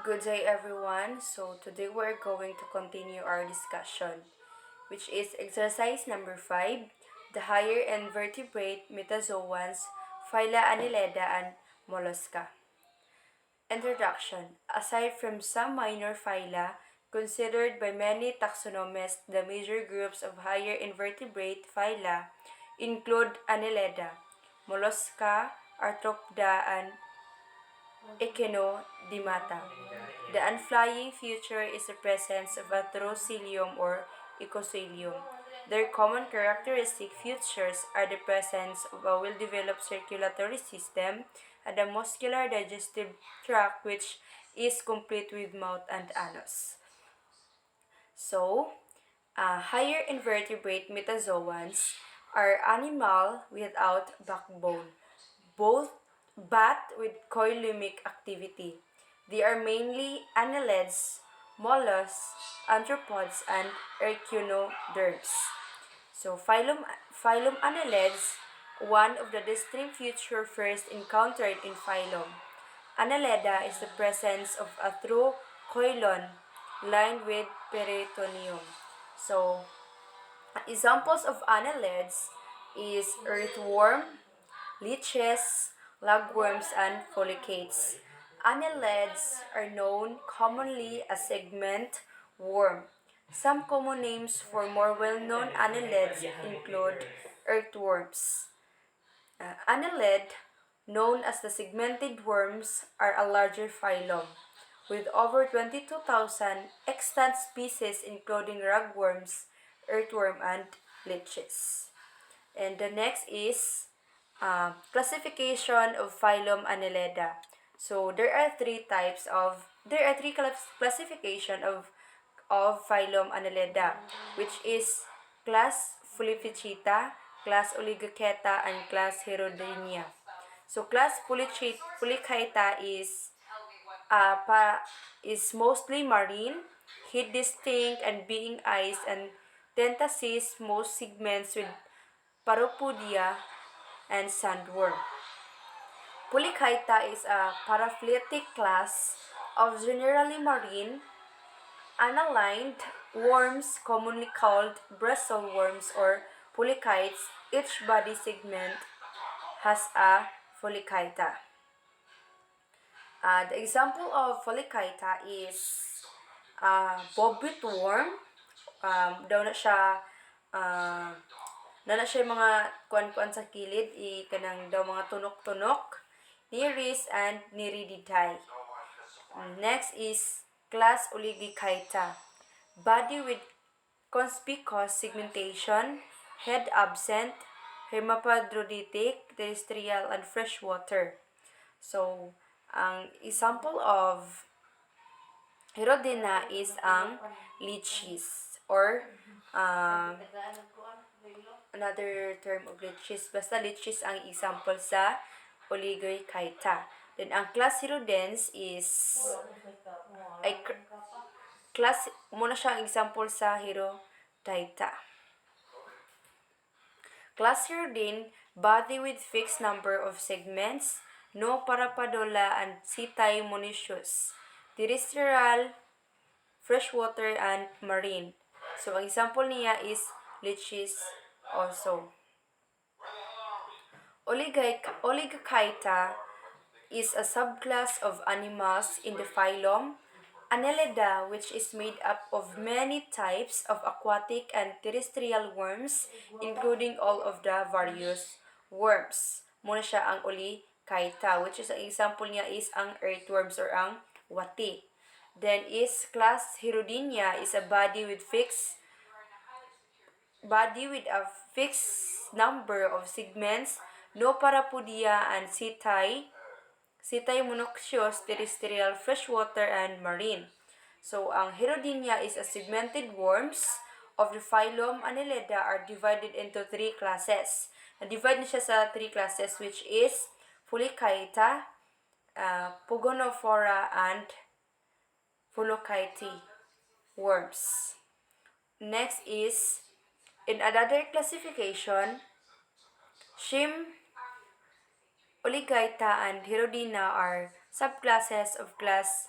Good day, everyone. So today we're going to continue our discussion, which is exercise number 5, the higher invertebrate metazoans, Phyla, Annelida, and Mollusca. Introduction. Aside from some minor phyla, considered by many taxonomists the major groups of higher invertebrate phyla include Annelida, Mollusca, Arthropoda, and Echinodimata. The unflying feature is the presence of a trocilium or ecocilium. Their common characteristic features are the presence of a well-developed circulatory system and a muscular digestive tract which is complete with mouth and anus. So, higher invertebrate metazoans are animal without backbone, both but with coelumic activity. They are mainly annelids, mollusks, arthropods, and echinoderms. So, phylum Annelids, one of the distinct features first encountered in phylum. Annelida is the presence of a true colon lined with peritoneum. So, examples of annelids is earthworm, leeches, lugworms, and follicates. Annelids are known commonly as segment worm. Some common names for more well-known annelids include earthworms. Annelid, known as the segmented worms, are a larger phylum, with over 22,000 extant species including rugworms, earthworm, and leeches. And the next is classification of phylum Annelida. So there are three classification of phylum Annelida, which is class Polyphycheta, class Oligochaeta, and class Herodynia. So class Polychaeta is mostly marine, heat distinct and being eyes and tentacies most segments with Paropodia and sandworm. Polychaeta is a paraphyletic class of generally marine, unaligned worms commonly called bristle worms or polychaetes. Each body segment has a polychaeta. The example of polychaeta is bobwheat worm. Daw na siya mga kuan-kuan sa kilid, kanang daw mga tunok-tunok, Nereis and Nerididae. Next is class Oligochaeta. Body with conspicuous segmentation, head absent, hermaphroditic, terrestrial, and freshwater. So, ang example of Herodina is ang leeches or another term of leeches. Basta leeches ang example sa Oligochaeta. Then ang class Herodens is class muna siya ang example sa Herodaita. Class Herodin, body with fixed number of segments, no parapodola and setae monoecious, terrestrial, freshwater, and marine. So, ang example niya is leeches also. Oligochaeta is a subclass of animals in the phylum Annelida, which is made up of many types of aquatic and terrestrial worms, including all of the various worms. Muna siya ang Oligochaeta, which is ang example niya is ang earthworms or ang wati. Then is class Herodynia is a body with a fixed number of segments, no parapodia and setae monoecious, terrestrial, freshwater, and marine. So, ang Herodynia is a segmented worms of the phylum Annelida are divided into three classes. Na-divide niya siya sa three classes which is Polychaeta, Pogonophora, and Polychaete worms. Next is, in another classification, Oligaita and Hirudina are subclasses of class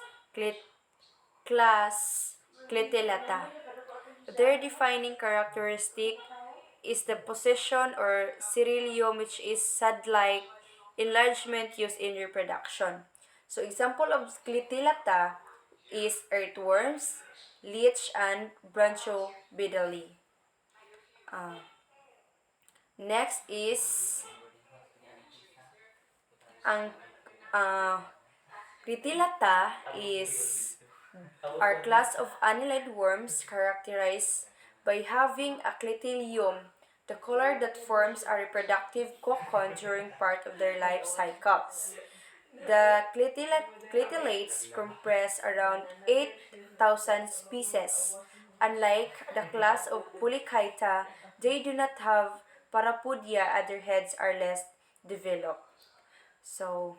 Clitellata. Their defining characteristic is the position or cerealium, which is sad-like enlargement used in reproduction. So example of Clitellata is earthworms, leech, and Branchiobidali. Next is ang uh, Critillata is our class of annelid worms characterized by having a clitellum, the color that forms a reproductive cocoon during part of their life cycles. The clitellates comprise around 8,000 species. Unlike the class of Polychaeta, they do not have parapodia, other heads are less developed. So,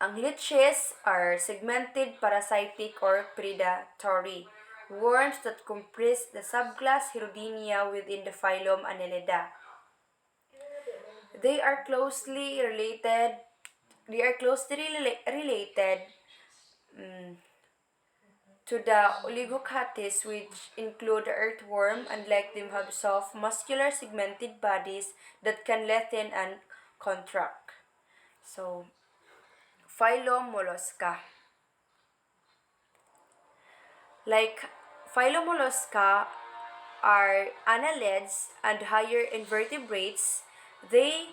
ang leeches are segmented parasitic or predatory worms that comprise the subclass Hirudinea within the phylum Annelida. They are closely related. To the Oligochaetes, which include the earthworm. Unlike them, have soft, muscular, segmented bodies that can lengthen and contract. So, phylum Mollusca. Like phylum Mollusca are annelids and higher invertebrates. They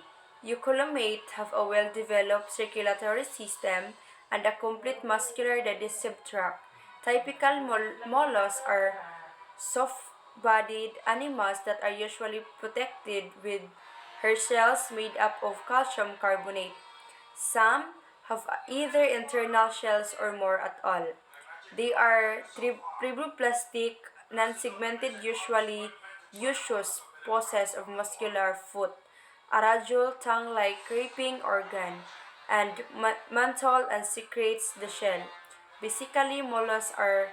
eucoelomate, have a well-developed circulatory system and a complete muscular digestive tract. Typical mollusks are soft-bodied animals that are usually protected with hair shells made up of calcium carbonate. Some have either internal shells or more at all. They are tribroplastic, non-segmented, usually usous, possess of muscular foot, a radial tongue-like creeping organ, and mantle and secretes the shell. Basically, mollusks are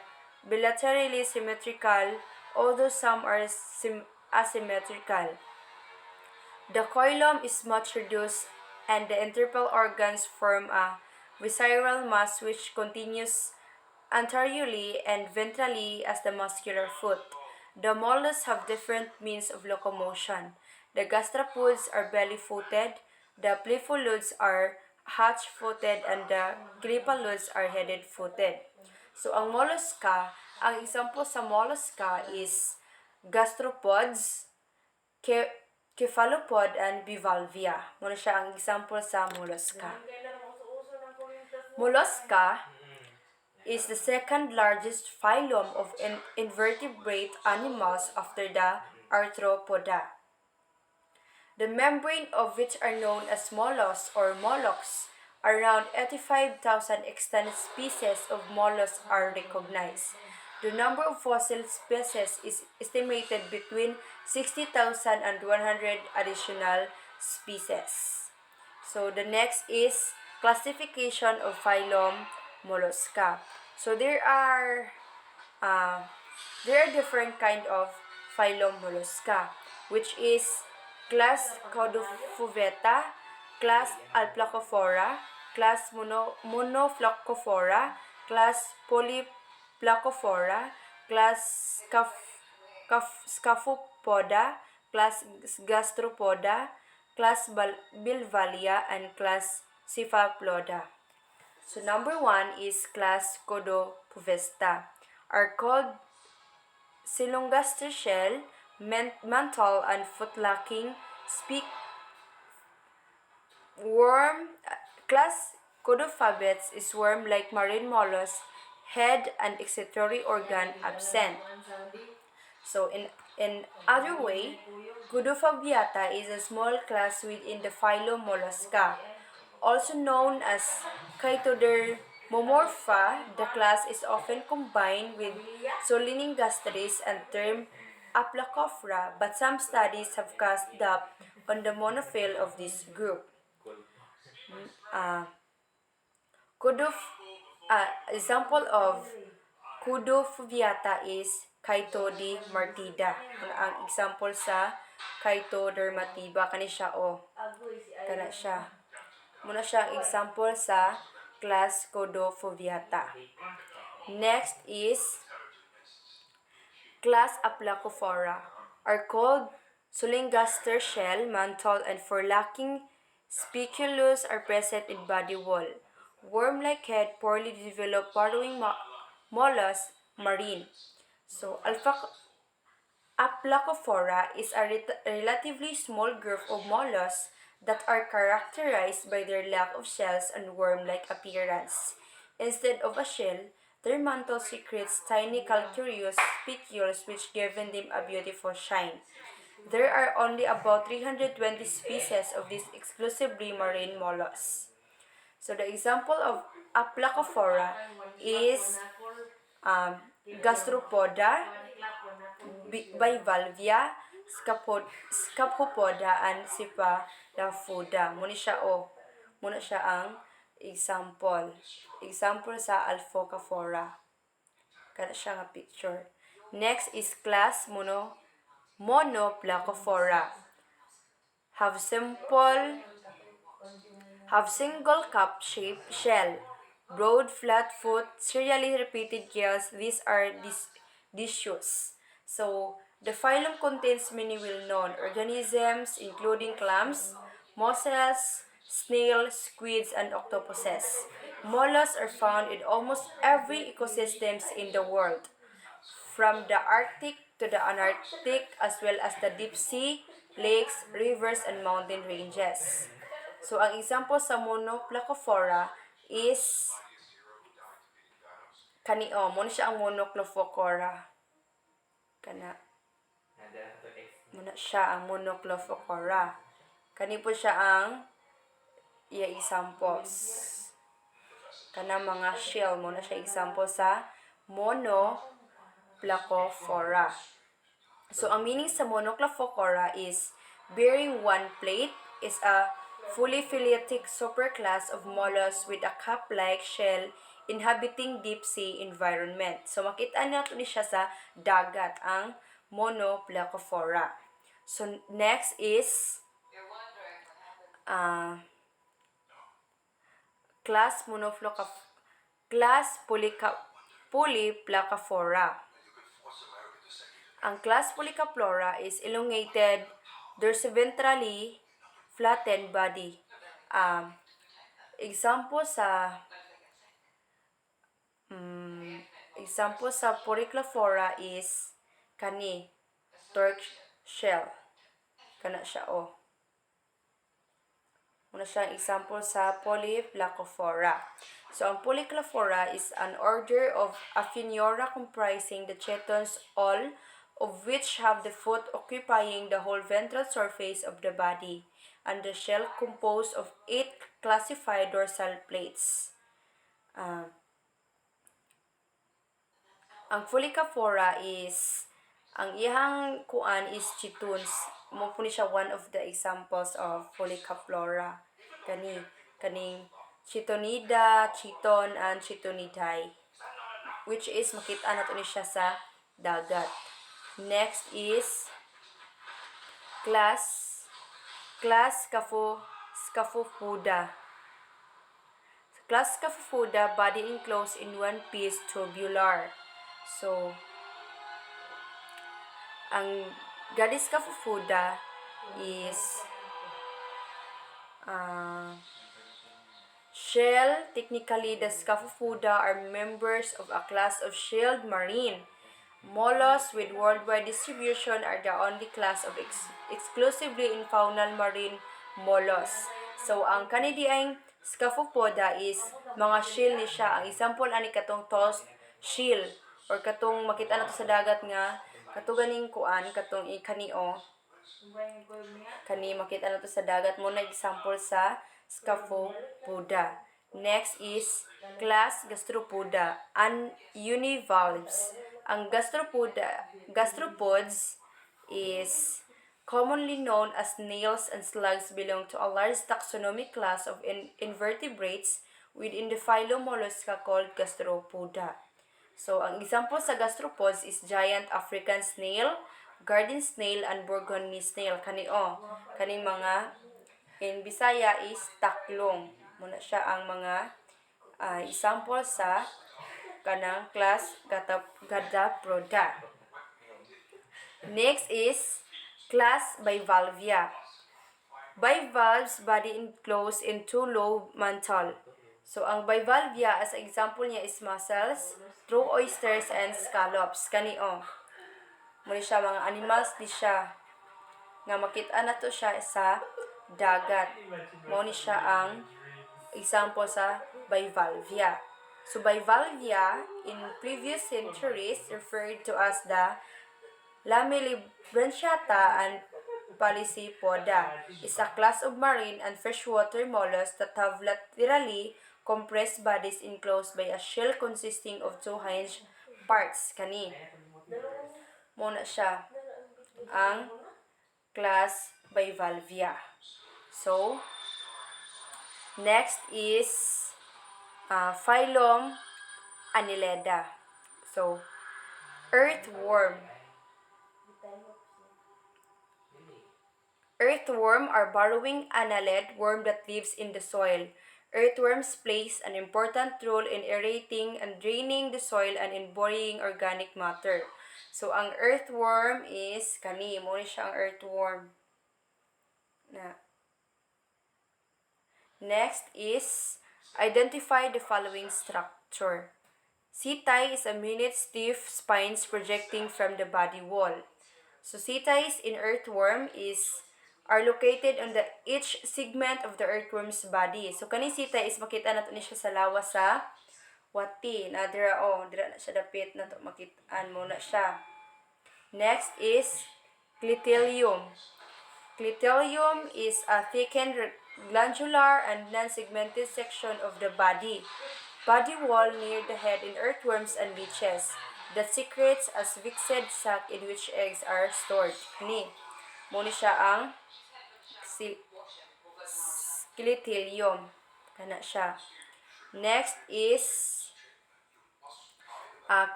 bilaterally symmetrical, although some are asymmetrical. The coelom is much reduced, and the interpal organs form a visceral mass which continues anteriorly and ventrally as the muscular foot. The mollusks have different means of locomotion. The gastropods are belly-footed, the plepholudes are hatch-footed, and the glyphaludes are headed-footed. So, ang example sa mollusca is gastropods, cephalopod, and bivalvia. Muna siya ang example sa mollusca. Mollusca is the second largest phylum of invertebrate animals after the arthropoda. The membrane of which are known as mollusks or mollusks. Around 85,000 extant species of mollusks are recognized. The number of fossil species is estimated between 60,000 and 100 additional species. So the next is classification of phylum Mollusca. So there are different kind of phylum Mollusca, which is class Caudofoveta, class Alplacophora, class Monoflacophora, class Polyplacophora, class Scaphopoda, class Gastropoda, class Bilvalia, and class Cephalopoda. So number 1 is class Caudophovesta, are called Coelogaster shell, mantle, and foot-lacking worm. Class Caudophabetes is worm-like marine mollusk, head and excretory organ absent. So in other way, Caudophabiata is a small class within the phylum Mollusca. Also known as Chaetodermomorpha, the class is often combined with Soleningastris and termed Aplacophora, but some studies have cast doubt on the monophyly of this group. Example of Caudophabiata is Chaetodermatida. Ang example sa Chaetodermatiba kani siya kana siya. Muna siyang example sa class Codofoviata. Next is class Aplacophora are called Solingaster shell, mantle, and forlocking spicules are present in body wall. Worm-like head, poorly developed burrowing mollusk, marine. So, Aplacophora is a relatively small group of mollusks that are characterized by their lack of shells and worm-like appearance. Instead of a shell, their mantle secretes tiny calcareous spicules which give them a beautiful shine. There are only about 320 species of these exclusively marine mollusks. So the example of Aplacophora is um, Gastropoda, bivalvia, Scapopoda, and Cephalopoda. Muna siya ang example. Example sa Alphocaphora. Kana siya nga picture. Next is class Monoplacophora. Have single cup-shaped shell, broad flat foot, serially repeated gills. These are discus. So, the phylum contains many well-known organisms including clams, mussels, snails, squids, and octopuses. Mollusks are found in almost every ecosystem in the world, from the Arctic to the Antarctic, as well as the deep sea, lakes, rivers, and mountain ranges. So, ang example sa Monoplacophora is muna siya ang Monoclophocora. Muna siya ang Monoclophocora. Kani po siya ang examples. Kana mga shell, muna siya example sa Monoplacophora. So, ang meaning sa Monoclophocora is bearing one plate is a fully phyletic superclass of mollusks with a cup-like shell inhabiting deep sea environment. So, makita natin siya sa dagat, ang Monoplacophora. So, next is class Polyplacophora. Ang class Polyplacophora is elongated, dorsoventrally flattened body. Example sa Polyplacophora is kani torque shell. Kana siya Muna siyang example sa Polyplacophora. So, ang Polyplacophora is an order of Aphaniora comprising the chetons, all of which have the foot occupying the whole ventral surface of the body, and the shell composed of 8 classified dorsal plates. Ang Polyplacophora is, ang iyang kuan is chitons. Mo po ni siya one of the examples of Polyplacophora. Kaning Chitonida, Chiton, and Chitonidae, which is makita nato ni siya sa dagat. Next is class Scaphopoda. Class Scaphopoda, body enclosed in one piece, tubular. So, ang Gadis Scaphopoda is shell. Technically, the Scaphopoda are members of a class of shelled marine mollusks with worldwide distribution, are the only class of exclusively infaunal marine mollusks. So, ang kanidiang Scaphopoda is mga shell ni siya. Ang example ani katong tossed shell or katong makita nato sa dagat nga katuganing kuan katong kani makita nato sa dagat mo na example sa Scaphopoda. Next is class Gastropoda and univalves. Ang gastropods is commonly known as snails and slugs, belong to a large taxonomic class of invertebrates within the phylum Mollusca called Gastropoda. So, ang example sa gastropods is giant African snail, garden snail, and Burgundy snail. Kaning mga In Bisaya is taklong. Muna siya ang mga example sa kanang class Gadaproda. Next is class Bivalvia. Bivalves body enclosed in two lobe mantle. So, ang bivalvia, as example niya is mussels, true oysters, and scallops. Kanio. Muli siya mga animals di siya. Nga makita na to siya sa dagat. Muni siya ang example sa bivalvia. So, bivalvia in previous centuries referred to as the Lamellibranchiata and Palisypoda is a class of marine and freshwater mollusks that have laterally compressed bodies enclosed by a shell consisting of two hinge parts. Kani. Muna siya ang class Bivalvia. So, next is phylum Annelida. So, earthworm. Earthworm are burrowing annelid worm that lives in the soil. Earthworms plays an important role in aerating and draining the soil and in burying organic matter. So, ang earthworm is, kani, mo siya ang earthworm. Next is, identify the following structure. Setae is a minute stiff spines projecting from the body wall. So, setaes in earthworm are located on the each segment of the earthworm's body. So, kani setae is makita nato ni siya sa lawas sa wati. Na dira na siya dapit na to makitaan mo na siya. Next is clitellum. Clitellum is a thickened glandular and non-segmented section of the body wall near the head in earthworms and leeches that secretes a viscid sac in which eggs are stored. Kani, muna siya ang clitellum. Kana siya. Next is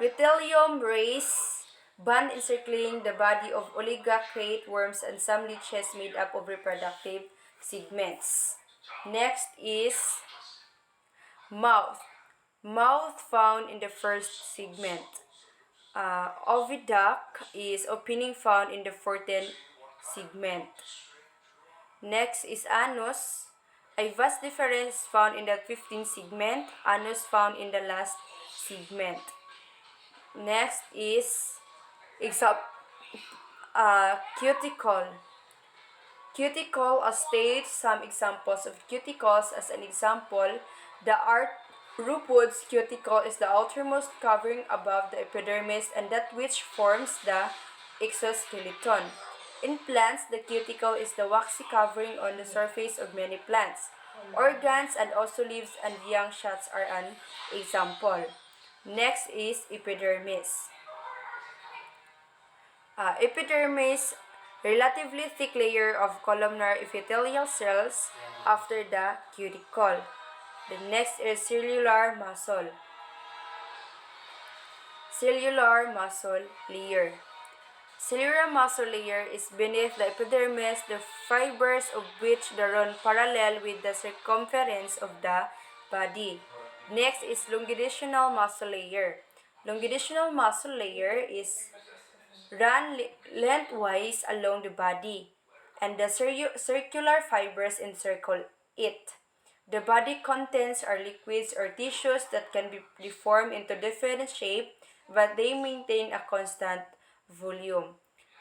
clitellum rays band encircling the body of oligocrate worms and some leeches made up of reproductive segments. Next is mouth. Mouth found in the first segment. Oviduct is opening found in the 14th segment. Next is anus. A vast difference found in the 15th segment. Anus found in the last segment. Next is cuticle. Cuticle states some examples of cuticles. As an example, the arthropods cuticle is the outermost covering above the epidermis and that which forms the exoskeleton. In plants, the cuticle is the waxy covering on the surface of many plants. Organs and also leaves and young shoots are an example. Next is epidermis. Epidermis, relatively thick layer of columnar epithelial cells after the cuticle. The next is cellular muscle. Cellular muscle layer. Cellular muscle layer is beneath the epidermis, the fibers of which run parallel with the circumference of the body. Next is longitudinal muscle layer. Longitudinal muscle layer is run lengthwise along the body, and the circular fibers encircle it. The body contents are liquids or tissues that can be deformed into different shape, but they maintain a constant volume.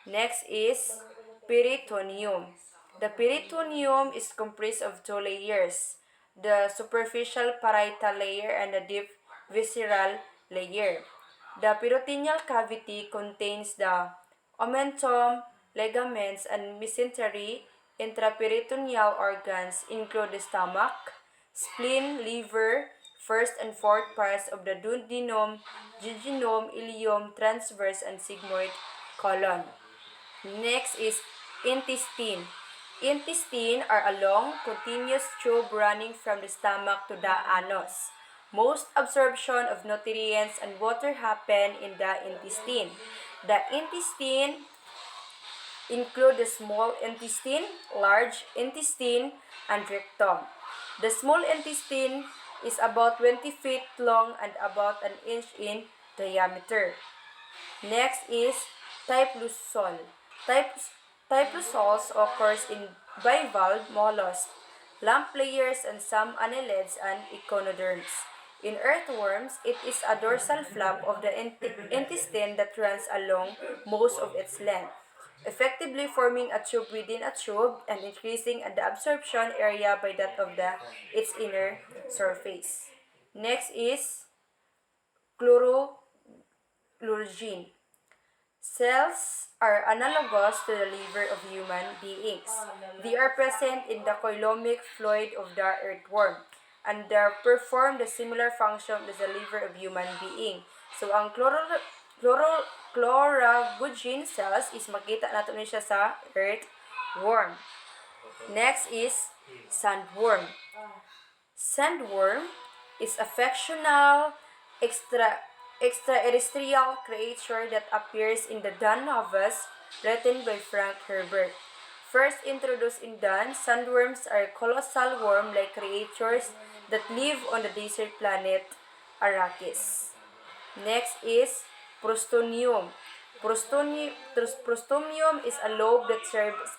Next is peritoneum. The peritoneum is comprised of two layers, the superficial parietal layer and the deep visceral layer. The peritoneal cavity contains the omentum, ligaments, and mesentery. Intraperitoneal organs include the stomach, spleen, liver, first and fourth parts of the duodenum, jejunum, ileum, transverse, and sigmoid colon. Next is intestine. Intestine are a long, continuous tube running from the stomach to the anus. Most absorption of nutrients and water happen in the intestine. The intestine include the small intestine, large intestine, and rectum. The small intestine is about 20 feet long and about an inch in diameter. Next is typhlosion. Typh- Typhlosols occurs in bivalve mollusks, lamp layers, and some annelids and echinoderms. In earthworms, it is a dorsal flap of the intestine that runs along most of its length, effectively forming a tube within a tube and increasing the absorption area by that of its inner surface. Next is chlorogene. Cells are analogous to the liver of human beings. They are present in the coelomic fluid of the earthworm and they perform the similar function as the liver of human being. So, ang chlorogene cells is makita nato ni siya sa earthworm. Next is sandworm. Sandworm is a fictional extraterrestrial creature that appears in the Dawn novels written by Frank Herbert. First introduced in Dawn, sandworms are colossal worm-like creatures that live on the desert planet Arrakis. Next is Prostomium. Prostomium is a lobe that serves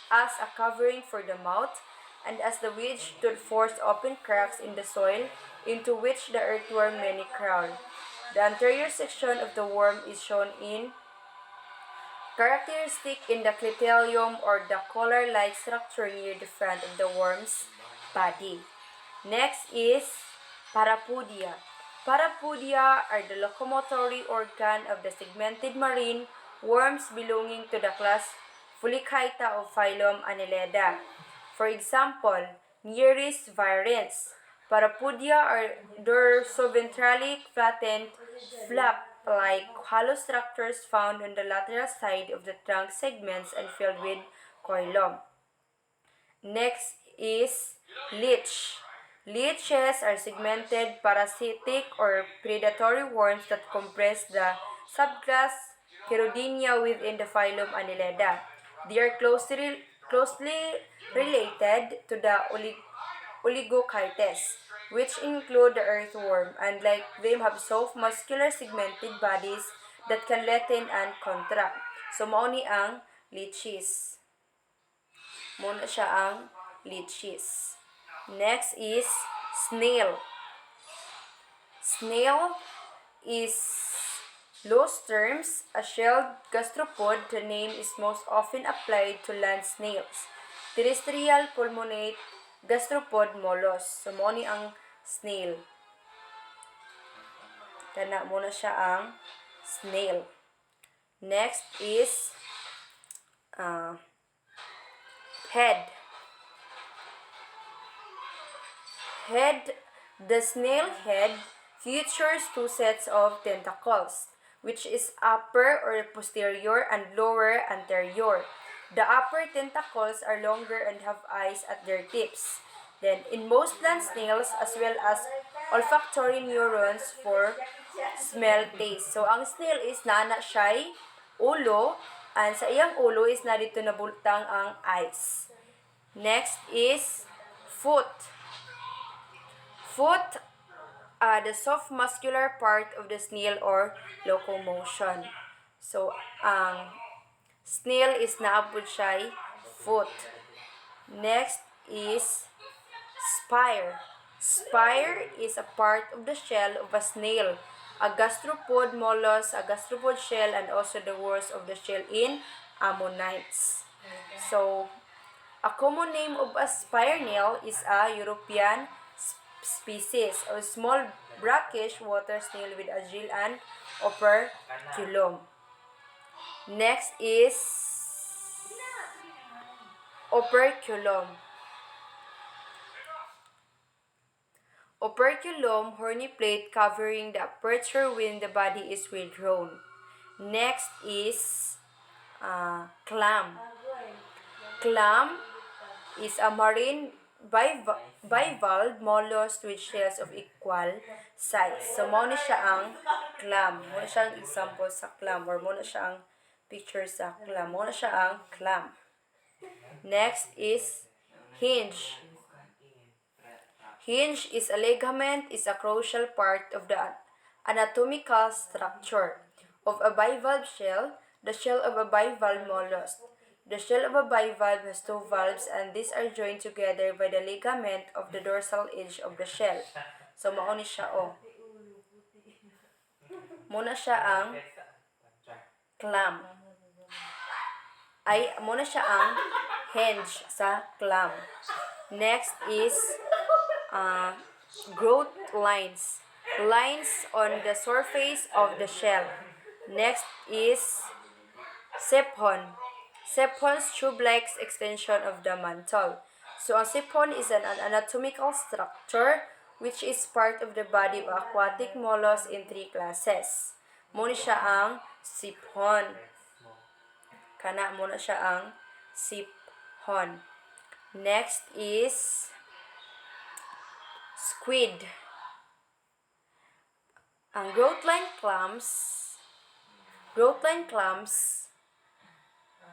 as a covering for the mouth, and as the wedge to force open cracks in the soil into which the earthworm many crawl. The anterior section of the worm is shown in characteristic in the clitellum or the collar-like structure near the front of the worm's body. Next is Parapodia. Parapodia are the locomotory organ of the segmented marine worms belonging to the class Fulichaeta of phylum Annelida. For example, Nereis virens. Parapodia are dorsoventrally flattened, flap-like hollow structures found on the lateral side of the trunk segments and filled with coelom. Next is leech. Leeches are segmented parasitic or predatory worms that comprise the subclass Chirodynia within the phylum Annelida. They are closely related to the Oligochaetes, which include the earthworm, and like them have soft muscular segmented bodies that can lengthen and contract. So mao ni ang leeches. Muna siya ang leeches. Next is snail. Snail is loose terms, a shelled gastropod. The name is most often applied to land snails. Terrestrial pulmonate gastropod mollusks. So, mo ni ang snail. Kana muna siya ang snail. Next is head. The snail head features two sets of tentacles, which is upper or posterior and lower anterior. The upper tentacles are longer and have eyes at their tips. Then, in most land snails, as well as olfactory neurons for smell taste. So, ang snail is nana siya'y ulo, and sa iyang ulo is na dito nabultang ang eyes. Next is foot. Foot, the soft muscular part of the snail or locomotion. So, ang snail is naabot siya'y foot. Next is spire. Spire is a part of the shell of a snail, a gastropod mollusk, a gastropod shell, and also the walls of the shell in ammonites. So, a common name of a spire snail is a European species or small brackish water snail with a gill and operculum. Next is operculum. Operculum, horny plate covering the aperture when the body is withdrawn. Next is clam. Clam is a marine bivalve mollusk with shells of equal size. So, mao ni siya ang clam. Mao na siya ang example sa clam or mao na siya ang picture sa clam. Muna siya ang clam. Next is hinge. Hinge is a ligament, is a crucial part of the anatomical structure of a bivalve shell, the shell of a bivalve mollusk. The shell of a bivalve has two valves and these are joined together by the ligament of the dorsal edge of the shell. So, mauni siya, Muna siya ang clam. Muna siya ang hinge sa clam. Next is growth lines. Lines on the surface of the shell. Next is siphon. Siphon's tube-like extension of the mantle. So, ang siphon is an anatomical structure which is part of the body of aquatic mollusks in three classes. Muna siya ang siphon. Muna siya ang siphon. Next is squid. Ang growth line clams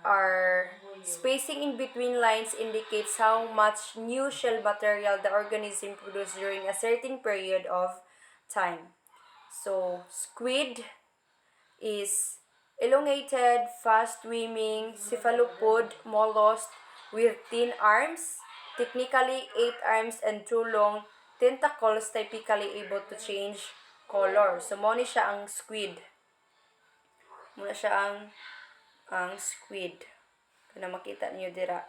are spacing in between lines indicates how much new shell material the organism produced during a certain period of time. So, squid is elongated, fast-swimming, cephalopod mollusk with thin arms, technically 8 arms and 2 long tentacles typically able to change color. So, muna siya ang squid. Squid. Kana makita niyo dira.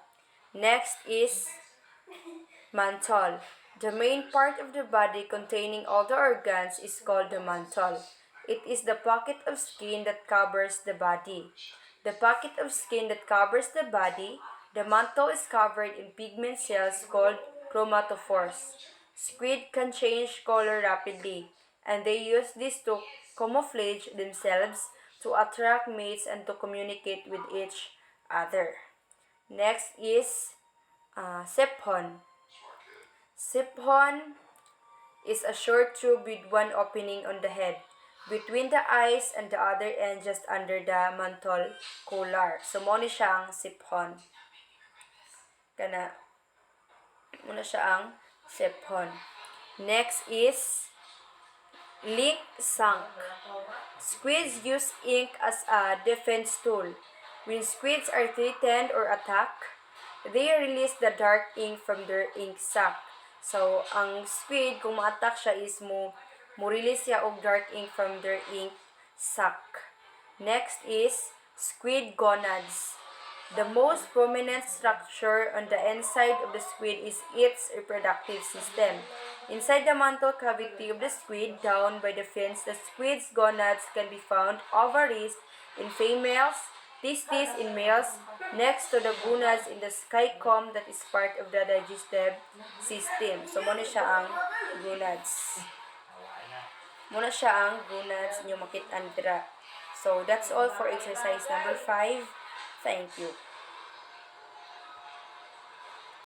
Next is mantle. The main part of the body containing all the organs is called the mantle. It is the pocket of skin that covers the body. The pocket of skin that covers the body, the mantle is covered in pigment cells called chromatophores. Squid can change color rapidly, and they use this to camouflage themselves, to attract mates, and to communicate with each other. Next is siphon. Siphon is a short tube with one opening on the head, between the eyes and the other end just under the mantle collar. So, muna siya ang siphon. Muna siya ang siphon. Next is ink sunk. Squids use ink as a defense tool. When squids are threatened or attacked, they release the dark ink from their ink sac. So, ang squid, kung ma-attack siya is mo-release siya og dark ink from their ink sac. Next is squid gonads. The most prominent structure on the inside of the squid is its reproductive system. Inside the mantle cavity of the squid, down by the fins, the squid's gonads can be found ovaries in females, testes in males, next to the gonads in the caecum that is part of the digestive system. So, muna siya ang gonads. Inyo makita dira. So, that's all for exercise number 5. Thank you.